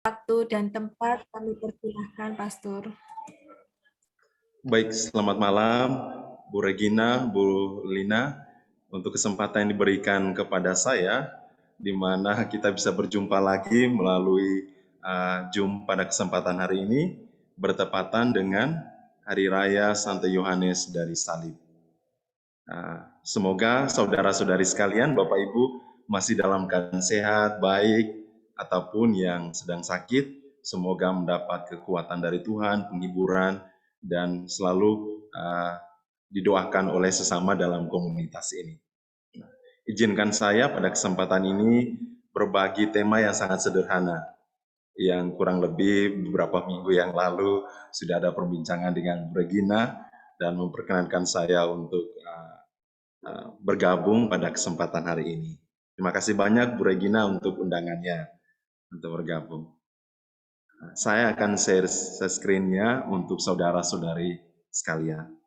Waktu dan tempat kami persilahkan, Pastor. Baik, selamat malam Bu Regina, Bu Lina, untuk kesempatan yang diberikan kepada saya, di mana kita bisa berjumpa lagi melalui Zoom pada kesempatan hari ini, bertepatan dengan Hari Raya Santo Yohanes dari Salib. Semoga saudara-saudari sekalian, Bapak Ibu, masih dalam keadaan sehat, baik, ataupun yang sedang sakit, semoga mendapat kekuatan dari Tuhan, penghiburan, dan selalu didoakan oleh sesama dalam komunitas ini. Izinkan saya pada kesempatan ini berbagi tema yang sangat sederhana, yang kurang lebih beberapa minggu yang lalu sudah ada perbincangan dengan Regina, dan memperkenankan saya untuk bergabung pada kesempatan hari ini. Terima kasih banyak Bu Regina untuk undangannya untuk bergabung. Saya akan share screen-nya untuk saudara-saudari sekalian.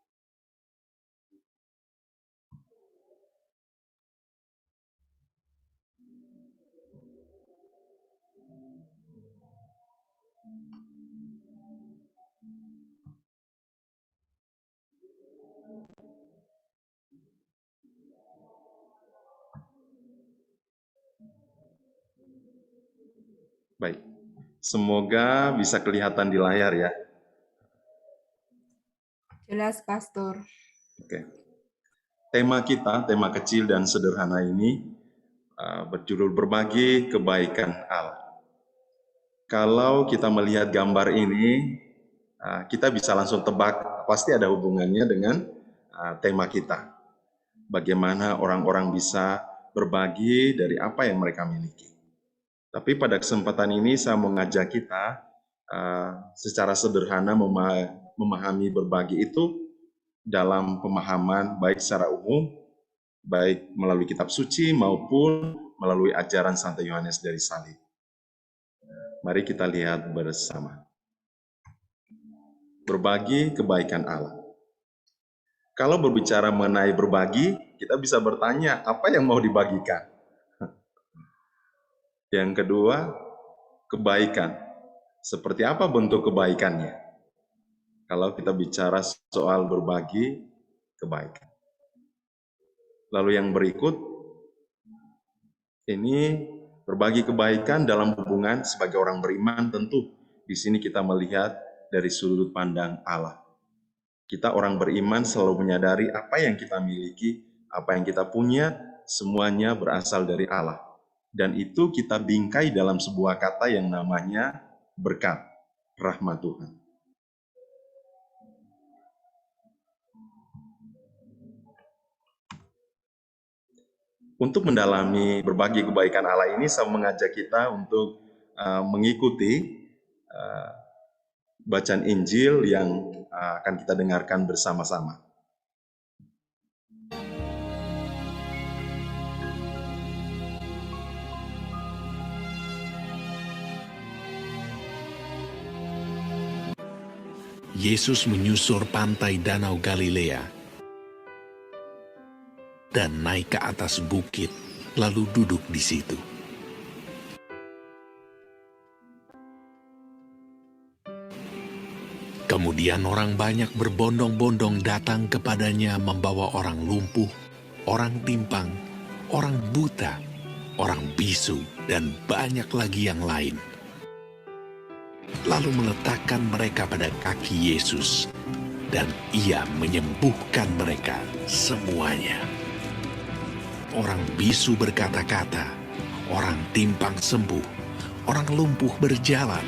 Baik, semoga bisa kelihatan di layar ya. Jelas, Pastor. Oke. Tema kita, tema kecil dan sederhana ini berjudul berbagi kebaikan Allah. Kalau kita melihat gambar ini, kita bisa langsung tebak pasti ada hubungannya dengan tema kita. Bagaimana orang-orang bisa berbagi dari apa yang mereka miliki. Tapi pada kesempatan ini saya mengajak kita secara sederhana memahami berbagi itu dalam pemahaman baik secara umum, baik melalui kitab suci maupun melalui ajaran Santo Yohanes dari Salib. Mari kita lihat bersama. Berbagi kebaikan Allah. Kalau berbicara mengenai berbagi, kita bisa bertanya apa yang mau dibagikan. Yang kedua, kebaikan. Seperti apa bentuk kebaikannya? Kalau kita bicara soal berbagi kebaikan. Lalu yang berikut, ini berbagi kebaikan dalam hubungan sebagai orang beriman tentu. Di sini kita melihat dari sudut pandang Allah. Kita orang beriman selalu menyadari apa yang kita miliki, apa yang kita punya, semuanya berasal dari Allah. Dan itu kita bingkai dalam sebuah kata yang namanya berkat, rahmat Tuhan. Untuk mendalami berbagi kebaikan Allah ini, saya mengajak kita untuk mengikuti bacaan Injil yang akan kita dengarkan bersama-sama. Yesus menyusur pantai Danau Galilea dan naik ke atas bukit, lalu duduk di situ. Kemudian orang banyak berbondong-bondong datang kepadanya membawa orang lumpuh, orang timpang, orang buta, orang bisu, dan banyak lagi yang lain. Lalu meletakkan mereka pada kaki Yesus, dan Ia menyembuhkan mereka semuanya. Orang bisu berkata-kata, orang timpang sembuh, orang lumpuh berjalan,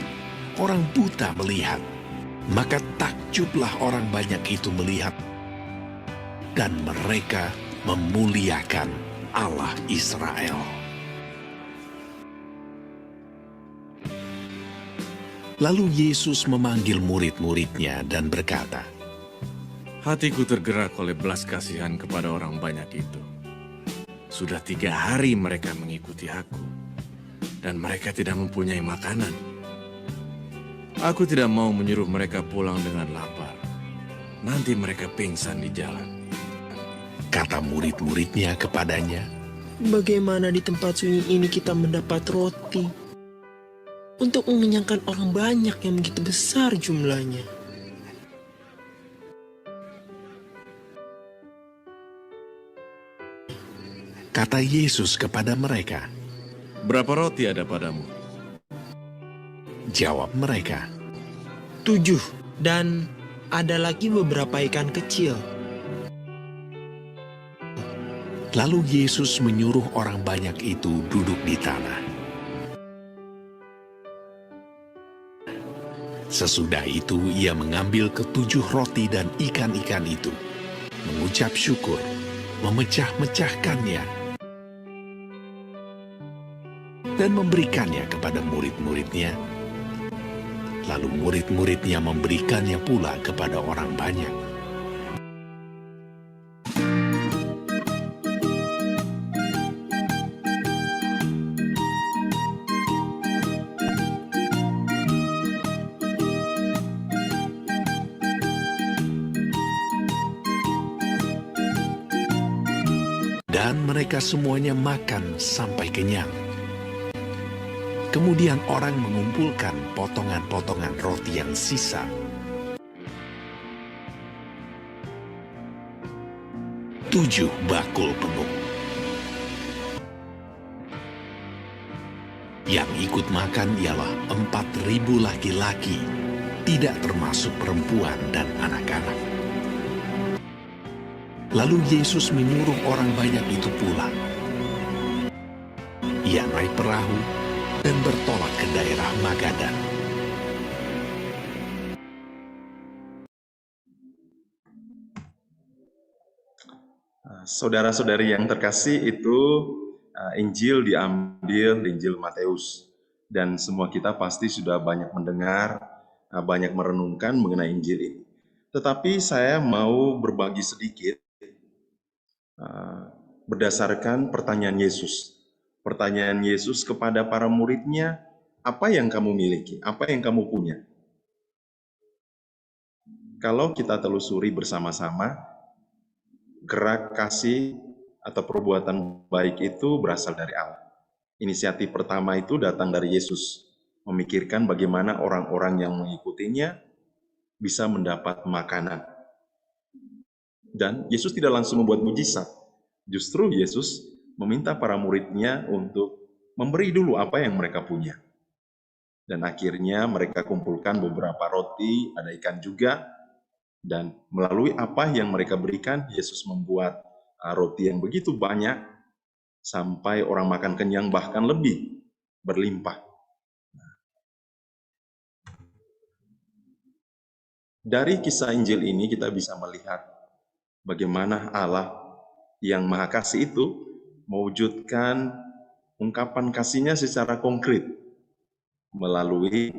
orang buta melihat. Maka takjublah orang banyak itu melihat, dan mereka memuliakan Allah Israel. Lalu Yesus memanggil murid-muridnya dan berkata, "Hatiku tergerak oleh belas kasihan kepada orang banyak itu. Sudah 3 hari mereka mengikuti aku, dan mereka tidak mempunyai makanan. Aku tidak mau menyuruh mereka pulang dengan lapar. Nanti mereka pingsan di jalan." Kata murid-muridnya kepadanya, "Bagaimana di tempat sunyi ini kita mendapat roti?" untuk mengenyangkan orang banyak yang begitu besar jumlahnya. Kata Yesus kepada mereka. Berapa roti ada padamu? Jawab mereka. 7, dan ada lagi beberapa ikan kecil. Lalu Yesus menyuruh orang banyak itu duduk di tanah. Sesudah itu ia mengambil ke-7 roti dan ikan-ikan itu, mengucap syukur, memecah-mecahkannya, dan memberikannya kepada murid-muridnya. Lalu murid-muridnya memberikannya pula kepada orang banyak. Dan mereka semuanya makan sampai kenyang. Kemudian orang mengumpulkan potongan-potongan roti yang sisa. Tujuh bakul penuh. Yang ikut makan ialah 4.000 laki-laki, tidak termasuk perempuan dan anak-anak. Lalu Yesus menyuruh orang banyak itu pulang. Ia naik perahu dan bertolak ke daerah Magadan. Saudara-saudari yang terkasih, itu Injil diambil di Injil Matius. Dan semua kita pasti sudah banyak mendengar, banyak merenungkan mengenai Injil ini. Tetapi saya mau berbagi sedikit berdasarkan pertanyaan Yesus. Pertanyaan Yesus kepada para muridnya, apa yang kamu miliki? Apa yang kamu punya? Kalau kita telusuri bersama-sama, gerak kasih atau perbuatan baik itu berasal dari Allah. Inisiatif pertama itu datang dari Yesus, memikirkan bagaimana orang-orang yang mengikutinya bisa mendapat makanan. Dan Yesus tidak langsung membuat mujizat. Justru Yesus meminta para muridnya untuk memberi dulu apa yang mereka punya. Dan akhirnya mereka kumpulkan beberapa roti, ada ikan juga. Dan melalui apa yang mereka berikan, Yesus membuat roti yang begitu banyak, sampai orang makan kenyang bahkan lebih, berlimpah. Dari kisah Injil ini kita bisa melihat bagaimana Allah yang Maha Kasih itu mewujudkan ungkapan kasihnya secara konkret melalui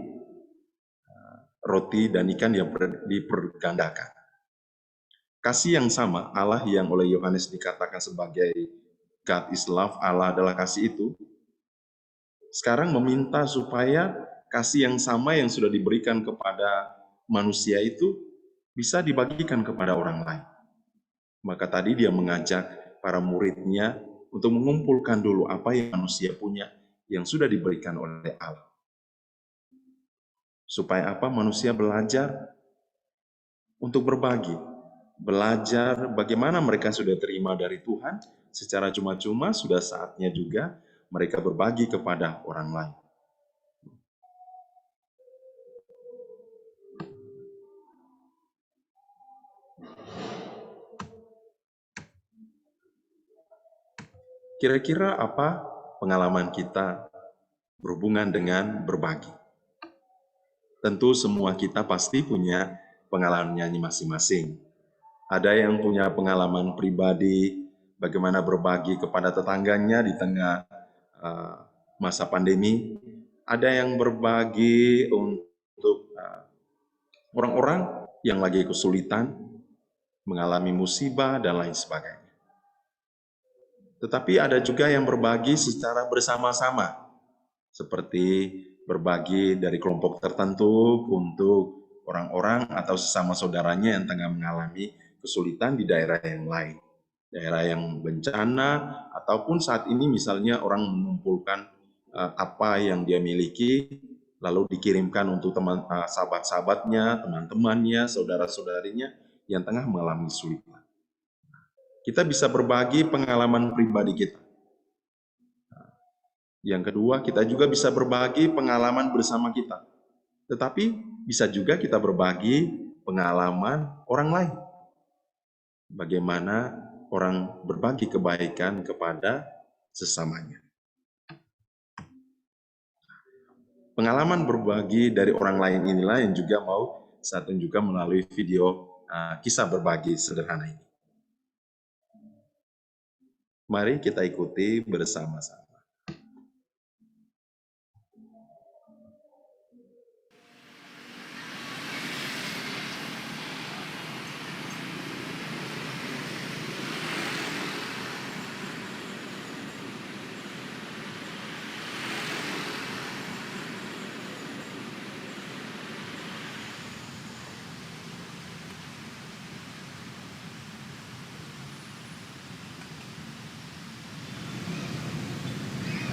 roti dan ikan yang dipergandakan. Kasih yang sama, Allah yang oleh Yohanes dikatakan sebagai God is love, Allah adalah kasih itu, sekarang meminta supaya kasih yang sama yang sudah diberikan kepada manusia itu bisa dibagikan kepada orang lain. Maka tadi dia mengajak para muridnya untuk mengumpulkan dulu apa yang manusia punya yang sudah diberikan oleh Allah. Supaya apa? Manusia belajar untuk berbagi. Belajar bagaimana mereka sudah terima dari Tuhan secara cuma-cuma, sudah saatnya juga mereka berbagi kepada orang lain. Kira-kira apa pengalaman kita berhubungan dengan berbagi? Tentu semua kita pasti punya pengalamannya masing-masing. Ada yang punya pengalaman pribadi, bagaimana berbagi kepada tetangganya di tengah masa pandemi. Ada yang berbagi untuk orang-orang yang lagi kesulitan, mengalami musibah, dan lain sebagainya. Tetapi ada juga yang berbagi secara bersama-sama, seperti berbagi dari kelompok tertentu untuk orang-orang atau sesama saudaranya yang tengah mengalami kesulitan di daerah yang lain, daerah yang bencana, ataupun saat ini misalnya orang mengumpulkan apa yang dia miliki lalu dikirimkan untuk sahabat-sahabatnya, teman-temannya, saudara-saudarinya yang tengah mengalami kesulitan. Kita bisa berbagi pengalaman pribadi kita. Yang kedua, kita juga bisa berbagi pengalaman bersama kita. Tetapi bisa juga kita berbagi pengalaman orang lain. Bagaimana orang berbagi kebaikan kepada sesamanya. Pengalaman berbagi dari orang lain inilah yang juga mau saya tunjukkan melalui video kisah berbagi sederhana ini. Mari kita ikuti bersama-sama.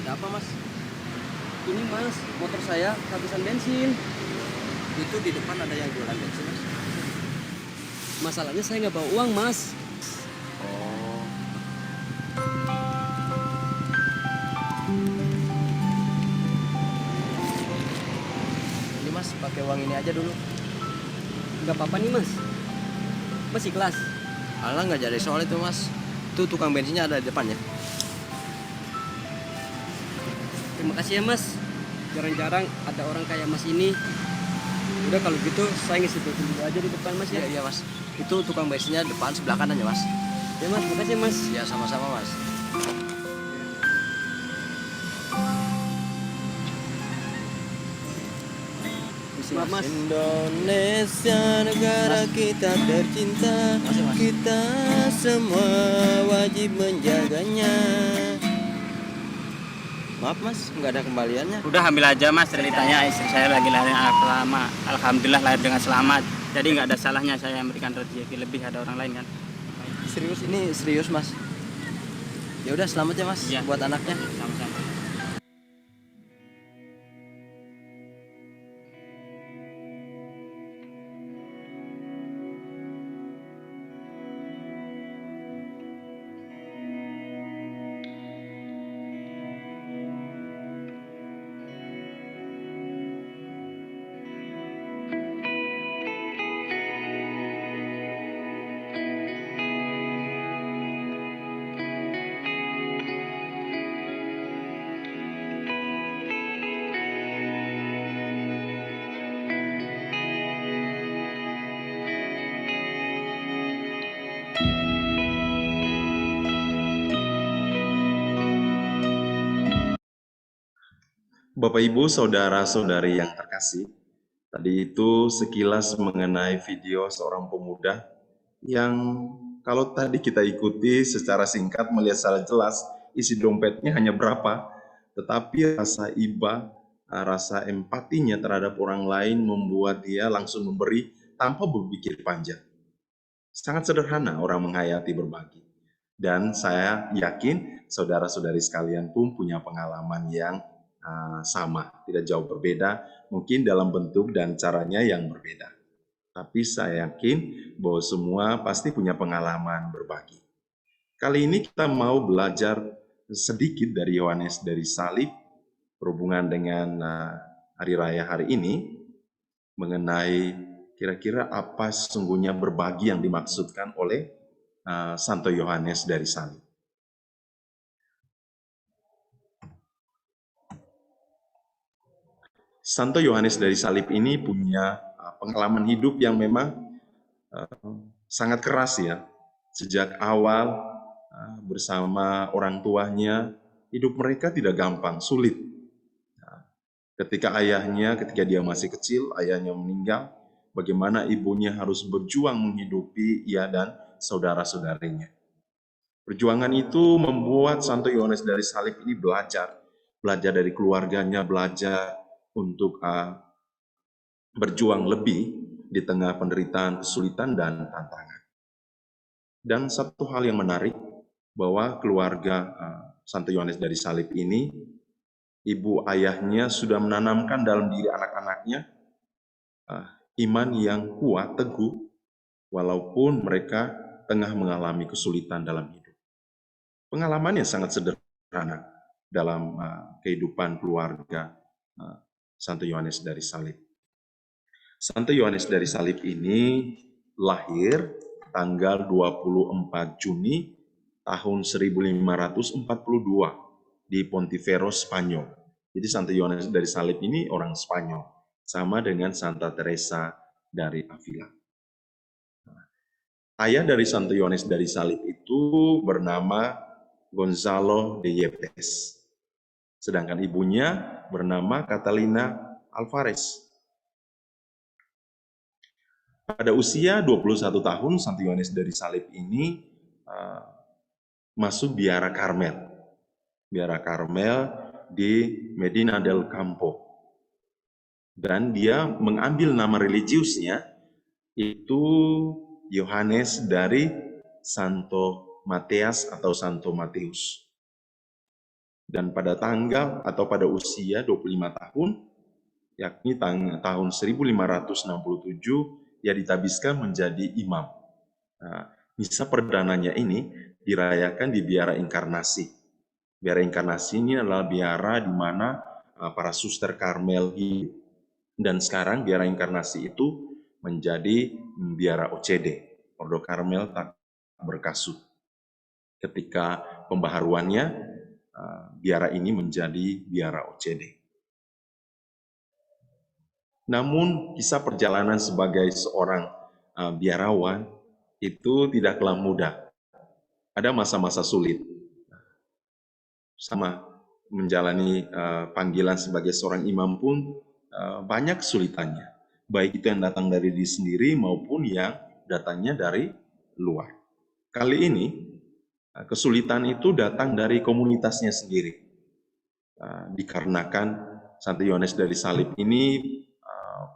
Ada apa mas? Ini mas, motor saya kehabisan bensin. Itu di depan ada yang jualan bensin mas. Masalahnya saya nggak bawa uang mas. Oh, Ini mas, pakai uang ini aja dulu. Nggak apa-apa nih mas. Mas ikhlas. Alah nggak jadi soal itu mas. Tuh tukang bensinnya ada di depannya. Terima kasih ya mas. Jarang-jarang ada orang kayak mas ini. Udah kalau gitu saya ngisi bensin dulu aja di depan mas ya. Iya mas. Itu tukang bensinnya depan sebelah kanan ya mas. Ya mas, makasih mas. Ya sama-sama mas. Maaf mas. Indonesia negara kita tercinta. Makasih, mas. Kita semua wajib menjaganya. Maaf mas, nggak ada kembaliannya. Udah ambil aja mas, ceritanya istri saya lagi lahir anak lama. Alhamdulillah lahir dengan selamat. Jadi nggak ada salahnya saya memberikan rezeki lebih, ada orang lain kan. Serius ini serius mas. Ya udah selamat ya mas Iya. buat anaknya. Sama-sama. Bapak Ibu, saudara-saudari yang terkasih, tadi itu sekilas mengenai video seorang pemuda yang kalau tadi kita ikuti secara singkat melihat secara jelas isi dompetnya hanya berapa, tetapi rasa iba, rasa empatinya terhadap orang lain membuat dia langsung memberi tanpa berpikir panjang. Sangat sederhana orang menghayati berbagi. Dan saya yakin saudara-saudari sekalian pun punya pengalaman yang sama, tidak jauh berbeda, mungkin dalam bentuk dan caranya yang berbeda. Tapi saya yakin bahwa semua pasti punya pengalaman berbagi. Kali ini kita mau belajar sedikit dari Yohanes dari Salib berhubungan dengan hari raya hari ini mengenai kira-kira apa sesungguhnya berbagi yang dimaksudkan oleh Santo Yohanes dari Salib. Santo Yohanes dari Salib ini punya pengalaman hidup yang memang sangat keras ya. Sejak awal bersama orang tuanya, hidup mereka tidak gampang, sulit. Ketika dia masih kecil, ayahnya meninggal, bagaimana ibunya harus berjuang menghidupi ia dan saudara-saudarinya. Perjuangan itu membuat Santo Yohanes dari Salib ini belajar dari keluarganya, belajar untuk berjuang lebih di tengah penderitaan, kesulitan, dan tantangan. Dan satu hal yang menarik, bahwa keluarga Santo Yohanes dari Salib ini ibu ayahnya sudah menanamkan dalam diri anak-anaknya iman yang kuat, teguh, walaupun mereka tengah mengalami kesulitan dalam hidup. Pengalamannya sangat sederhana dalam kehidupan keluarga Santo Yohanes dari Salib. Santo Yohanes dari Salib ini lahir tanggal 24 Juni tahun 1542 di Pontiferro, Spanyol. Jadi Santo Yohanes dari Salib ini orang Spanyol, sama dengan Santa Teresa dari Avila. Ayah dari Santo Yohanes dari Salib itu bernama Gonzalo de Yepes, sedangkan ibunya bernama Catalina Alvarez. Pada usia 21 tahun, Santo Yohanes dari Salib ini masuk biara Karmel. Biara Karmel di Medina del Campo. Dan dia mengambil nama religiusnya itu Yohanes dari Santo Matias atau Santo Matius. Dan pada tanggal atau pada usia 25 tahun, yakni tahun 1567, ia ditabiskan menjadi imam. Nah, misa perdananya ini dirayakan di Biara Inkarnasi. Biara Inkarnasi ini adalah biara di mana para suster Karmel hidup. Dan sekarang Biara Inkarnasi itu menjadi Biara OCD, Ordo Karmel Tak Berkasut. Ketika pembaharuannya, biara ini menjadi Biara OCD. Namun kisah perjalanan sebagai seorang biarawan itu tidaklah mudah. Ada masa-masa sulit. Sama menjalani panggilan sebagai seorang imam pun banyak kesulitannya. Baik itu yang datang dari diri sendiri maupun yang datangnya dari luar. Kali ini kesulitan itu datang dari komunitasnya sendiri. Dikarenakan Santo Yohanes dari Salib ini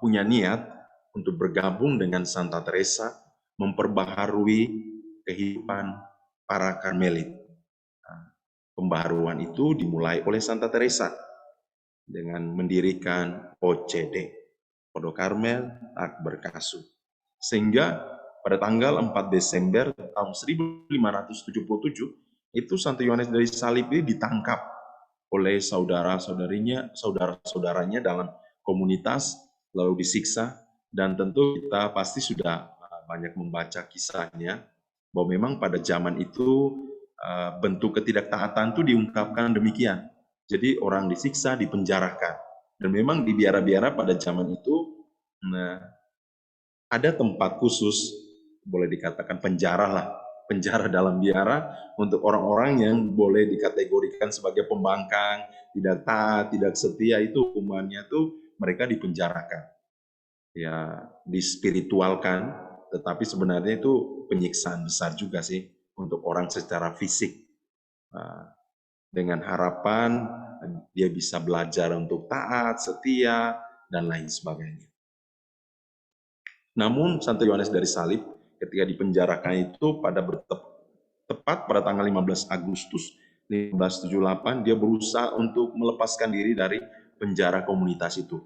punya niat untuk bergabung dengan Santa Teresa, memperbaharui kehidupan para Karmelit. Pembaharuan itu dimulai oleh Santa Teresa dengan mendirikan OCD, Ordo Karmel Tak Berkasut. Sehingga pada tanggal 4 Desember tahun 1577, itu Santo Yohanes dari Salib ini ditangkap oleh saudara-saudaranya dalam komunitas, lalu disiksa, dan tentu kita pasti sudah banyak membaca kisahnya, bahwa memang pada zaman itu bentuk ketidaktaatan itu diungkapkan demikian. Jadi orang disiksa, dipenjarakan. Dan memang di biara-biara pada zaman itu ada tempat khusus, boleh dikatakan penjara lah, penjara dalam biara untuk orang-orang yang boleh dikategorikan sebagai pembangkang, tidak taat, tidak setia, itu hukumannya tuh mereka dipenjarakan. Ya, dispiritualkan, tetapi sebenarnya itu penyiksaan besar juga sih untuk orang secara fisik. Dengan harapan dia bisa belajar untuk taat, setia, dan lain sebagainya. Namun Santo Yohanes dari Salib ketika dipenjarakan itu tepat pada tanggal 15 Agustus 1578 dia berusaha untuk melepaskan diri dari penjara komunitas itu.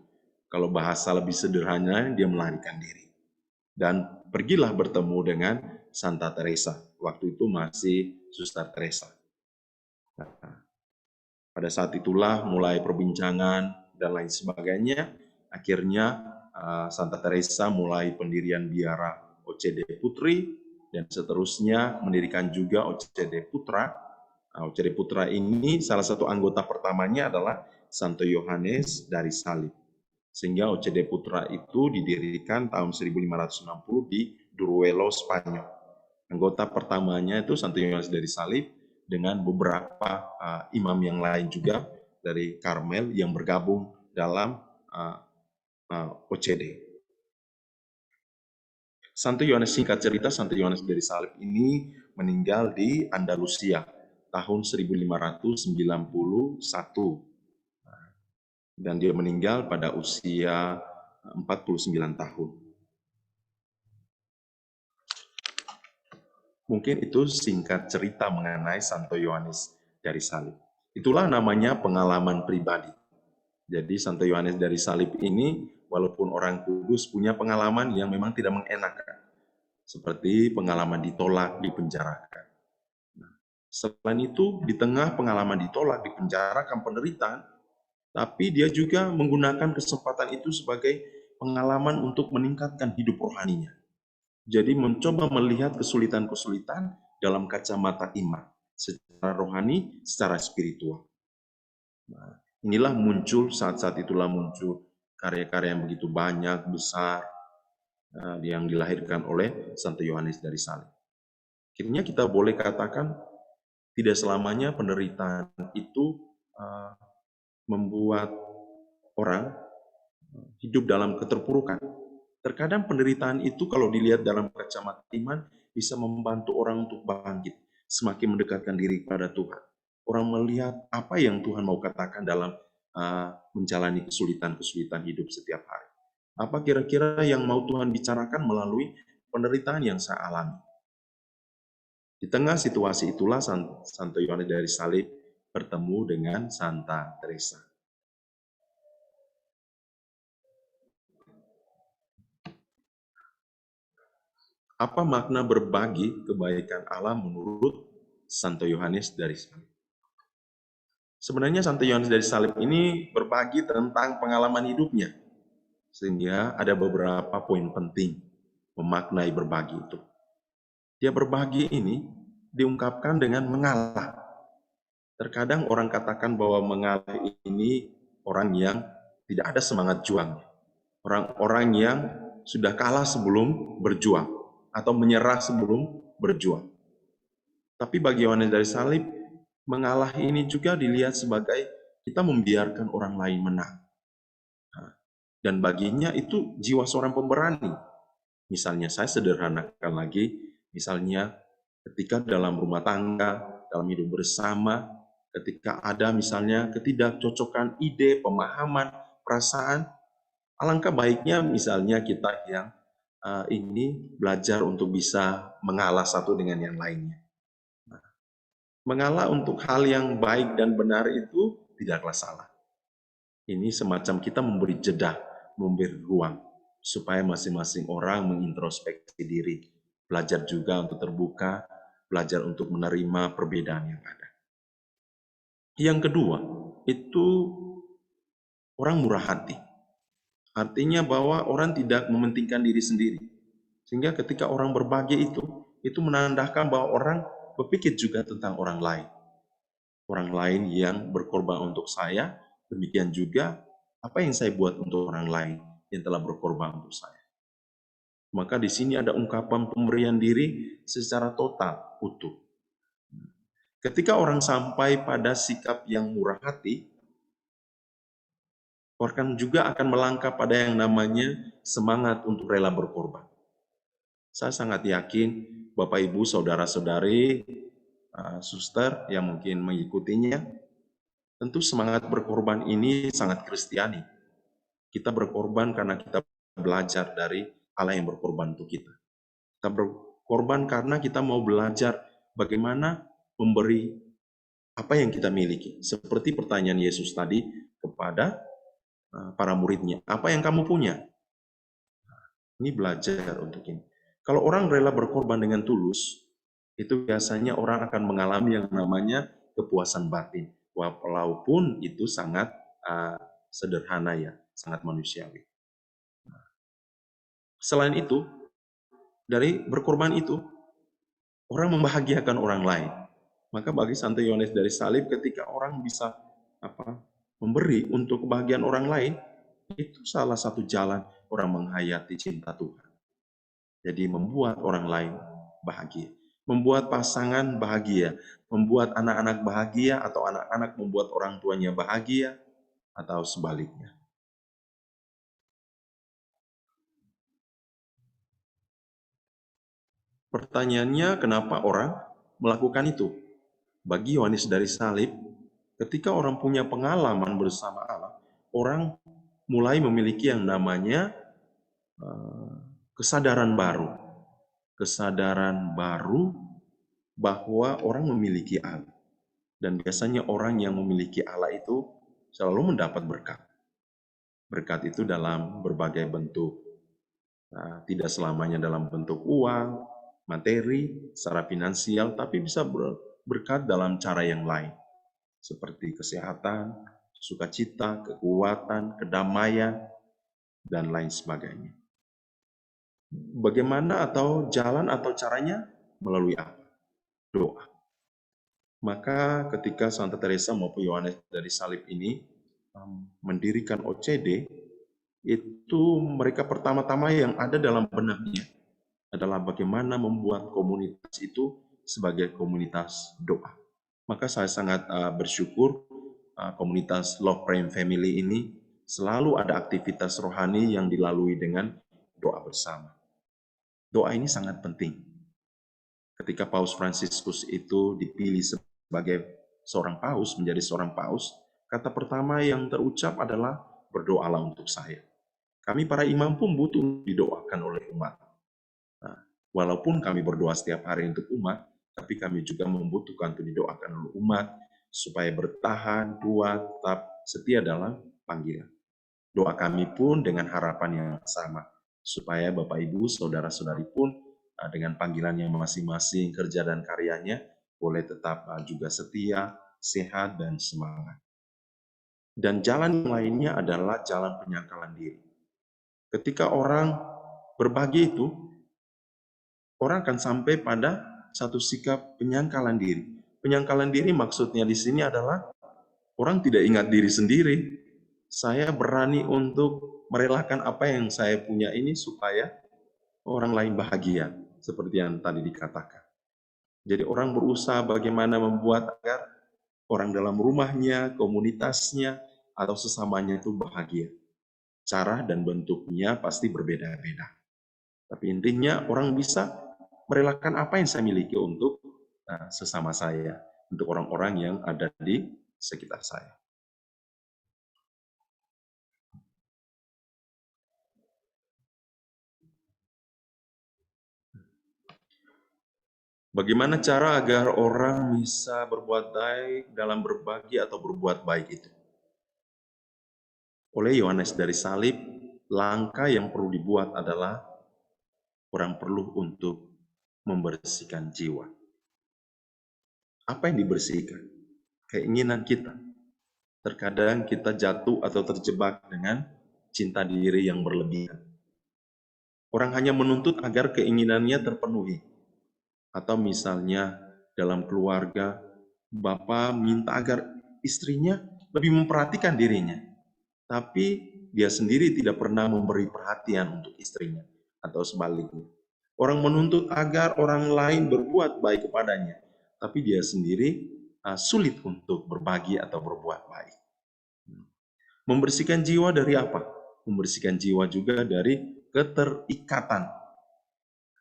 Kalau bahasa lebih sederhana, dia melarikan diri. Dan pergilah bertemu dengan Santa Teresa. Waktu itu masih Suster Teresa. Pada saat itulah mulai perbincangan dan lain sebagainya. Akhirnya Santa Teresa mulai pendirian biara OCD Putri dan seterusnya mendirikan juga OCD Putra. OCD Putra ini salah satu anggota pertamanya adalah Santo Yohanes dari Salib. Sehingga OCD Putra itu didirikan tahun 1560 di Duruelo, Spanyol. Anggota pertamanya itu Santo Yohanes dari Salib dengan beberapa imam yang lain juga dari Karmel yang bergabung dalam OCD. Santo Yohanes, singkat cerita, Santo Yohanes dari Salib ini meninggal di Andalusia tahun 1591. Dan dia meninggal pada usia 49 tahun. Mungkin itu singkat cerita mengenai Santo Yohanes dari Salib. Itulah namanya pengalaman pribadi. Jadi Santo Yohanes dari Salib ini, walaupun orang kudus, punya pengalaman yang memang tidak mengenakan. Seperti pengalaman ditolak, dipenjarakan. Selain itu, di tengah pengalaman ditolak, dipenjarakan, penderitaan, tapi dia juga menggunakan kesempatan itu sebagai pengalaman untuk meningkatkan hidup rohaninya. Jadi mencoba melihat kesulitan-kesulitan dalam kacamata iman, secara rohani, secara spiritual. Nah, inilah muncul, saat-saat itulah muncul karya-karya yang begitu banyak, besar, yang dilahirkan oleh Santo Yohanes dari Salib. Akhirnya kita boleh katakan, tidak selamanya penderitaan itu membuat orang hidup dalam keterpurukan. Terkadang penderitaan itu kalau dilihat dalam kacamata iman bisa membantu orang untuk bangkit, semakin mendekatkan diri kepada Tuhan. Orang melihat apa yang Tuhan mau katakan dalam menjalani kesulitan-kesulitan hidup setiap hari. Apa kira-kira yang mau Tuhan bicarakan melalui penderitaan yang saya alami. Di tengah situasi itulah Santo Yohanes dari Salib bertemu dengan Santa Teresa. Apa makna berbagi kebaikan Allah menurut Santo Yohanes dari Salib? Sebenarnya Santo Yohanes dari Salib ini berbagi tentang pengalaman hidupnya. Sehingga ada beberapa poin penting memaknai berbagi itu. Dia berbagi ini diungkapkan dengan mengalah. Terkadang orang katakan bahwa mengalah ini orang yang tidak ada semangat juang. Orang-orang yang sudah kalah sebelum berjuang atau menyerah sebelum berjuang. Tapi bagi Yohanes dari Salib, mengalah ini juga dilihat sebagai kita membiarkan orang lain menang. Dan baginya itu jiwa seorang pemberani. Misalnya saya sederhanakan lagi, misalnya ketika dalam rumah tangga, dalam hidup bersama, ketika ada misalnya ketidakcocokan ide, pemahaman, perasaan, alangkah baiknya misalnya kita yang ini belajar untuk bisa mengalah satu dengan yang lainnya. Nah, mengalah untuk hal yang baik dan benar itu tidaklah salah. Ini semacam kita memberi jeda, memberi ruang, supaya masing-masing orang mengintrospeksi diri, belajar juga untuk terbuka, belajar untuk menerima perbedaan yang ada. Yang kedua, itu orang murah hati. Artinya bahwa orang tidak mementingkan diri sendiri. Sehingga ketika orang berbagi itu menandakan bahwa orang berpikir juga tentang orang lain. Orang lain yang berkorban untuk saya, demikian juga apa yang saya buat untuk orang lain yang telah berkorban untuk saya. Maka di sini ada ungkapan pemberian diri secara total, utuh. Ketika orang sampai pada sikap yang murah hati, orang juga akan melangkah pada yang namanya semangat untuk rela berkorban. Saya sangat yakin Bapak Ibu, Saudara-saudari, suster yang mungkin mengikutinya, tentu semangat berkorban ini sangat Kristiani. Kita berkorban karena kita belajar dari Allah yang berkorban untuk kita. Kita berkorban karena kita mau belajar bagaimana memberi apa yang kita miliki. Seperti pertanyaan Yesus tadi kepada para muridnya, apa yang kamu punya? Ini belajar untuk ini. Kalau orang rela berkorban dengan tulus, itu biasanya orang akan mengalami yang namanya kepuasan batin. Walaupun itu sangat sederhana ya, sangat manusiawi. Selain itu, dari berkorban itu, orang membahagiakan orang lain. Maka bagi Santo Yohanes dari Salib, ketika orang bisa memberi untuk kebahagiaan orang lain, itu salah satu jalan orang menghayati cinta Tuhan. Jadi membuat orang lain bahagia. Membuat pasangan bahagia. Membuat anak-anak bahagia, atau anak-anak membuat orang tuanya bahagia, atau sebaliknya. Pertanyaannya, kenapa orang melakukan itu? Bagi Yohanes dari Salib, ketika orang punya pengalaman bersama Allah, orang mulai memiliki yang namanya kesadaran baru. Kesadaran baru bahwa orang memiliki Allah. Dan biasanya orang yang memiliki Allah itu selalu mendapat berkat. Berkat itu dalam berbagai bentuk. Tidak selamanya dalam bentuk uang, materi, secara finansial, tapi bisa berkat dalam cara yang lain. Seperti kesehatan, sukacita, kekuatan, kedamaian, dan lain sebagainya. Bagaimana atau jalan atau caranya? Melalui apa? Doa. Maka ketika Santa Teresa maupun Yohanes dari Salib ini mendirikan OCD, itu mereka pertama-tama yang ada dalam benaknya adalah bagaimana membuat komunitas itu sebagai komunitas doa. Maka saya sangat bersyukur komunitas Love Praying Family ini selalu ada aktivitas rohani yang dilalui dengan doa bersama. Doa ini sangat penting. Ketika Paus Fransiskus itu dipilih sebagai seorang paus, menjadi seorang paus, kata pertama yang terucap adalah berdoalah untuk saya. Kami para imam pun butuh didoakan oleh umat. Walaupun kami berdoa setiap hari untuk umat, tapi kami juga membutuhkan untuk didoakan oleh umat supaya bertahan, kuat, tetap setia dalam panggilan. Doa kami pun dengan harapan yang sama, supaya Bapak Ibu, saudara-saudari pun dengan panggilannya masing-masing, kerja dan karyanya, boleh tetap juga setia, sehat, dan semangat. Dan jalan lainnya adalah jalan penyangkalan diri. Ketika orang berbagi itu, orang akan sampai pada satu sikap penyangkalan diri. Penyangkalan diri maksudnya di sini adalah orang tidak ingat diri sendiri. Saya berani untuk merelakan apa yang saya punya ini supaya orang lain bahagia, seperti yang tadi dikatakan. Jadi orang berusaha bagaimana membuat agar orang dalam rumahnya, komunitasnya, atau sesamanya itu bahagia. Cara dan bentuknya pasti berbeda-beda. Tapi intinya orang bisa merelakan apa yang saya miliki untuk sesama saya, untuk orang-orang yang ada di sekitar saya. Bagaimana cara agar orang bisa berbuat baik dalam berbagi atau berbuat baik itu? Oleh Yohanes dari Salib, langkah yang perlu dibuat adalah orang perlu untuk membersihkan jiwa. Apa yang dibersihkan? Keinginan kita. Terkadang kita jatuh atau terjebak dengan cinta diri yang berlebihan. Orang hanya menuntut agar keinginannya terpenuhi. Atau misalnya dalam keluarga, bapak minta agar istrinya lebih memperhatikan dirinya. Tapi dia sendiri tidak pernah memberi perhatian untuk istrinya. Atau sebaliknya. Orang menuntut agar orang lain berbuat baik kepadanya. Tapi dia sendiri sulit untuk berbagi atau berbuat baik. Membersihkan jiwa dari apa? Membersihkan jiwa juga dari keterikatan.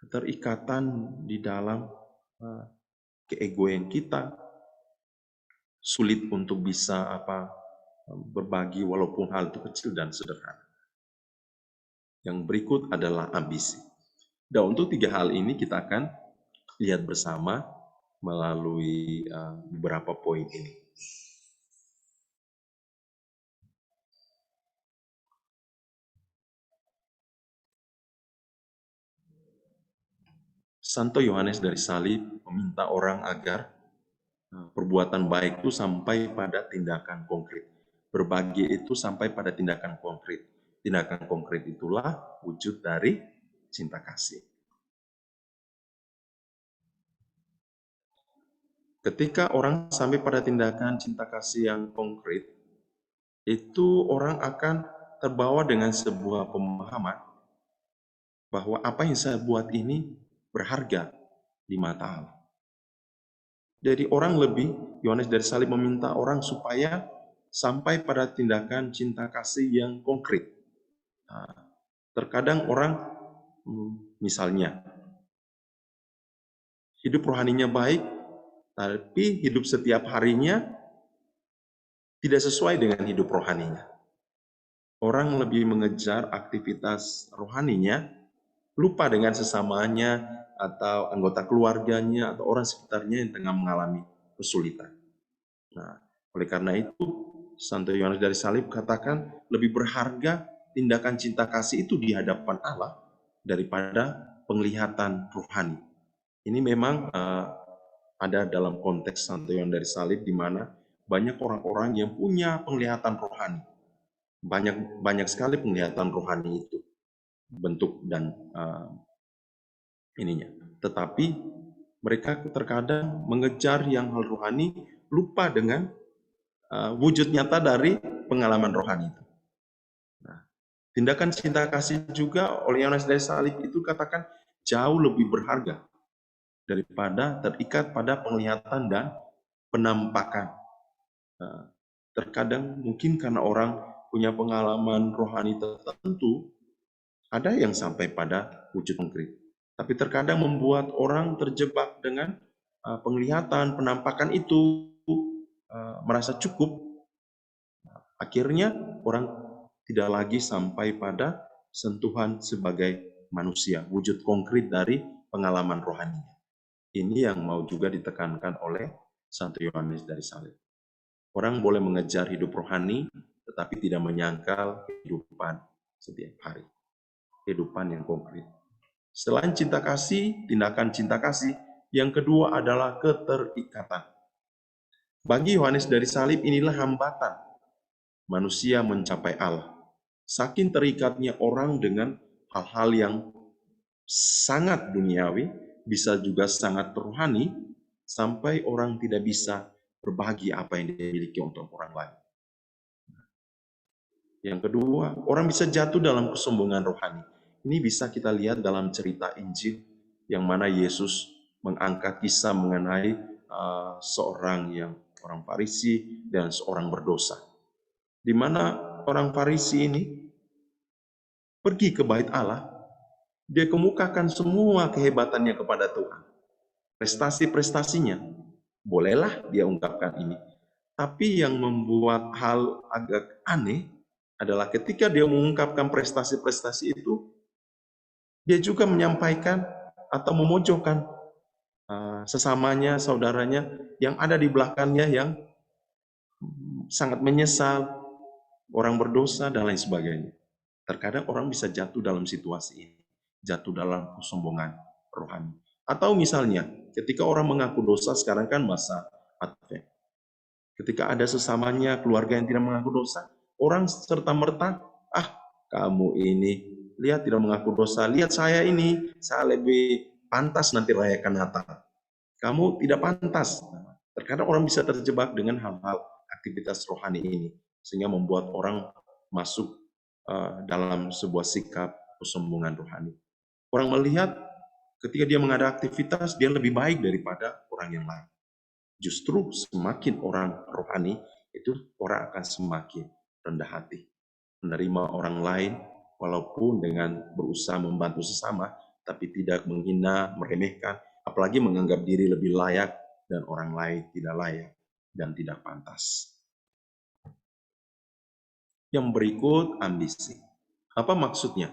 Keterikatan di dalam keegoan kita, sulit untuk bisa berbagi walaupun hal itu kecil dan sederhana. Yang berikut adalah ambisi. Dan untuk 3 hal ini kita akan lihat bersama melalui beberapa poin ini. Santo Yohanes dari Salib meminta orang agar perbuatan baik itu sampai pada tindakan konkret. Berbagi itu sampai pada tindakan konkret. Tindakan konkret itulah wujud dari cinta kasih. Ketika orang sampai pada tindakan cinta kasih yang konkret, itu orang akan terbawa dengan sebuah pemahaman bahwa apa yang saya buat ini berharga di mata Allah. Jadi orang lebih, Yohanes dari Salib meminta orang supaya sampai pada tindakan cinta kasih yang konkret. Terkadang orang, misalnya, hidup rohaninya baik, tapi hidup setiap harinya tidak sesuai dengan hidup rohaninya. Orang lebih mengejar aktivitas rohaninya, lupa dengan sesamanya atau anggota keluarganya atau orang sekitarnya yang tengah mengalami kesulitan. Nah, oleh karena itu, Santo Yohanes dari Salib katakan lebih berharga tindakan cinta kasih itu di hadapan Allah daripada penglihatan rohani. Ini memang ada dalam konteks Santo Yohanes dari Salib di mana banyak orang-orang yang punya penglihatan rohani. Banyak sekali penglihatan rohani itu bentuk dan ininya. Tetapi mereka terkadang mengejar yang hal rohani, lupa dengan wujud nyata dari pengalaman rohani itu. Nah, tindakan cinta kasih juga oleh Yohanes dari Salib itu katakan jauh lebih berharga daripada terikat pada penglihatan dan penampakan. Terkadang mungkin karena orang punya pengalaman rohani tertentu, ada yang sampai pada wujud konkret. Tapi terkadang membuat orang terjebak dengan penglihatan, penampakan itu, merasa cukup. Akhirnya orang tidak lagi sampai pada sentuhan sebagai manusia, wujud konkret dari pengalaman rohaninya. Ini yang mau juga ditekankan oleh Santo Yohanes dari Salib. Orang boleh mengejar hidup rohani, tetapi tidak menyangkal kehidupan setiap hari. Kehidupan yang konkret. Selain cinta kasih, tindakan cinta kasih, yang kedua adalah keterikatan. Bagi Yohanes dari Salib inilah hambatan manusia mencapai Allah. Saking terikatnya orang dengan hal-hal yang sangat duniawi, bisa juga sangat rohani, sampai orang tidak bisa berbagi apa yang dia miliki untuk orang lain. Yang kedua, orang bisa jatuh dalam kesombongan rohani. Ini bisa kita lihat dalam cerita Injil, yang mana Yesus mengangkat kisah mengenai seorang yang orang Farisi dan seorang berdosa. Di mana orang Farisi ini pergi ke bait Allah, dia kemukakan semua kehebatannya kepada Tuhan. Prestasi-prestasinya, bolehlah dia ungkapkan ini. Tapi yang membuat hal agak aneh adalah ketika dia mengungkapkan prestasi-prestasi itu, dia juga menyampaikan atau memojokkan sesamanya, saudaranya yang ada di belakangnya yang sangat menyesal, orang berdosa, dan lain sebagainya. Terkadang orang bisa jatuh dalam situasi ini, jatuh dalam kesombongan rohani. Atau misalnya, ketika orang mengaku dosa, sekarang kan masa Advent. Ketika ada sesamanya keluarga yang tidak mengaku dosa, orang serta-merta, kamu ini, lihat tidak mengaku dosa, lihat saya ini, saya lebih pantas nanti rayakan Natal. Kamu tidak pantas. Terkadang orang bisa terjebak dengan hal-hal aktivitas rohani ini, sehingga membuat orang masuk dalam sebuah sikap kesombongan rohani. Orang melihat ketika dia mengada aktivitas, dia lebih baik daripada orang yang lain. Justru semakin orang rohani, itu orang akan semakin rendah hati. Menerima orang lain, walaupun dengan berusaha membantu sesama, tapi tidak menghina, meremehkan, apalagi menganggap diri lebih layak dan orang lain tidak layak dan tidak pantas. Yang berikut, ambisi. Apa maksudnya?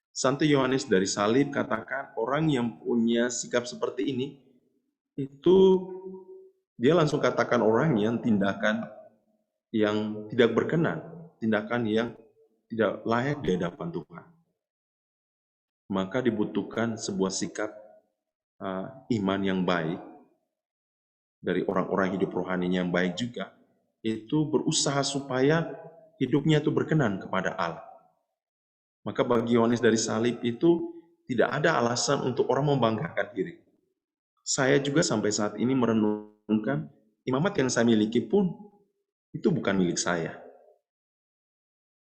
Santo Yohanes dari Salib katakan orang yang punya sikap seperti ini, itu dia langsung katakan orang yang tindakan yang tidak berkenan, tindakan yang tidak layak di hadapan Tuhan. Maka dibutuhkan sebuah sikap iman yang baik dari orang-orang hidup rohaninya yang baik juga, itu berusaha supaya hidupnya itu berkenan kepada Allah. Maka bagi Yohanes dari Salib itu tidak ada alasan untuk orang membanggakan diri. Saya juga sampai saat ini merenungkan imamat yang saya miliki pun itu bukan milik saya.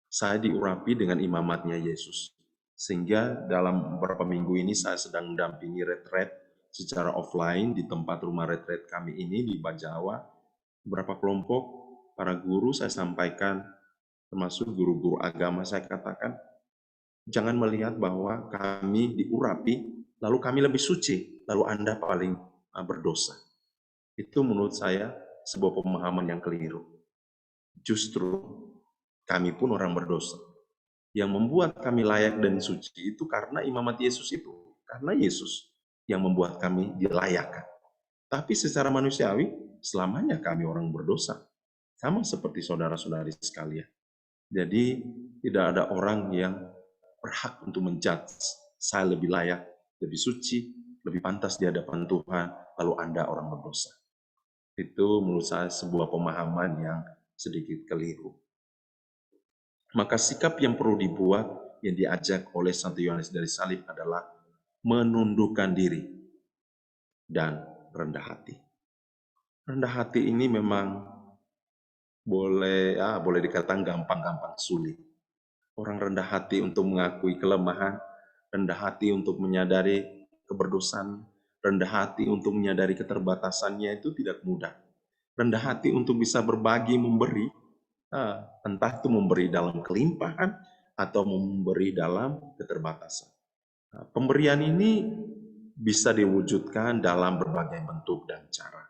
Saya diurapi dengan imamatnya Yesus. Sehingga dalam beberapa minggu ini saya sedang mendampingi retret secara offline di tempat rumah retret kami ini di Bajawa. Beberapa kelompok para guru saya sampaikan, termasuk guru-guru agama, saya katakan, jangan melihat bahwa kami diurapi, lalu kami lebih suci, lalu Anda paling berdosa. Itu menurut saya sebuah pemahaman yang keliru. Justru kami pun orang berdosa. Yang membuat kami layak dan suci itu karena imamat Yesus itu. Karena Yesus yang membuat kami dilayakkan. Tapi secara manusiawi, selamanya kami orang berdosa. Sama seperti saudara-saudari sekalian. Jadi tidak ada orang yang berhak untuk menjudge saya lebih layak, lebih suci, lebih pantas di hadapan Tuhan, lalu Anda orang berdosa. Itu menurut saya sebuah pemahaman yang sedikit keliru. Maka sikap yang perlu dibuat, yang diajak oleh Santo Yohanes dari Salib adalah menundukkan diri dan rendah hati. Rendah hati ini memang boleh dikatakan gampang-gampang sulit. Orang rendah hati untuk mengakui kelemahan, rendah hati untuk menyadari keberdosaan, rendah hati untuk menyadari keterbatasannya itu tidak mudah. Rendah hati untuk bisa berbagi, memberi, entah itu memberi dalam kelimpahan atau memberi dalam keterbatasan. Pemberian ini bisa diwujudkan dalam berbagai bentuk dan cara.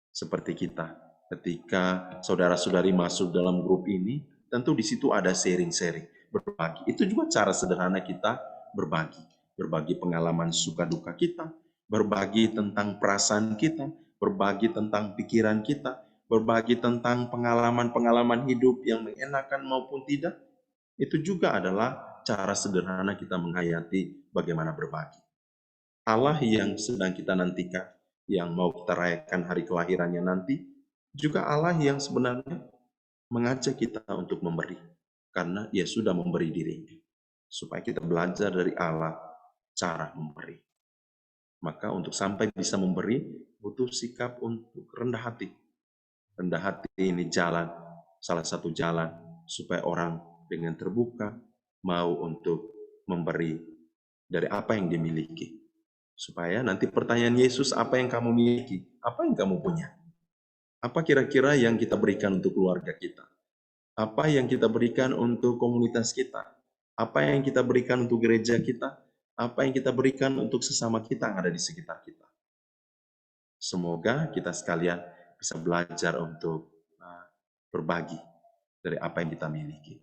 Seperti kita, ketika saudara-saudari masuk dalam grup ini, tentu di situ ada sharing-sharing, berbagi. Itu juga cara sederhana kita berbagi. Berbagi pengalaman suka duka kita, berbagi tentang perasaan kita, berbagi tentang pikiran kita, berbagi tentang pengalaman-pengalaman hidup yang mengenakan maupun tidak. Itu juga adalah cara sederhana kita menghayati bagaimana berbagi. Allah yang sedang kita nantikan, yang mau kita rayakan hari kelahirannya nanti, juga Allah yang sebenarnya mengajak kita untuk memberi. Karena Ia sudah memberi dirinya. Supaya kita belajar dari Allah cara memberi. Maka untuk sampai bisa memberi, butuh sikap untuk rendah hati. Rendah hati ini salah satu jalan supaya orang dengan terbuka mau untuk memberi dari apa yang dimiliki. Supaya nanti pertanyaan Yesus, apa yang kamu miliki? Apa yang kamu punya? Apa kira-kira yang kita berikan untuk keluarga kita? Apa yang kita berikan untuk komunitas kita? Apa yang kita berikan untuk gereja kita? Apa yang kita berikan untuk sesama kita yang ada di sekitar kita? Semoga kita sekalian bisa belajar untuk berbagi dari apa yang kita miliki.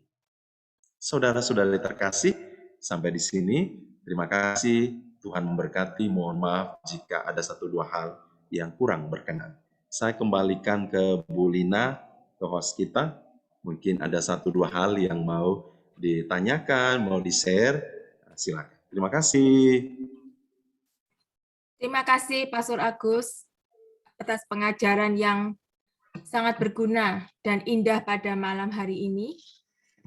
Saudara-saudari terkasih, sampai di sini. Terima kasih. Tuhan memberkati. Mohon maaf jika ada satu dua hal yang kurang berkenan. Saya kembalikan ke Bu Lina, ke host kita. Mungkin ada satu dua hal yang mau ditanyakan, mau di-share. Silakan. Terima kasih. Terima kasih Pastor Agus atas pengajaran yang sangat berguna dan indah pada malam hari ini.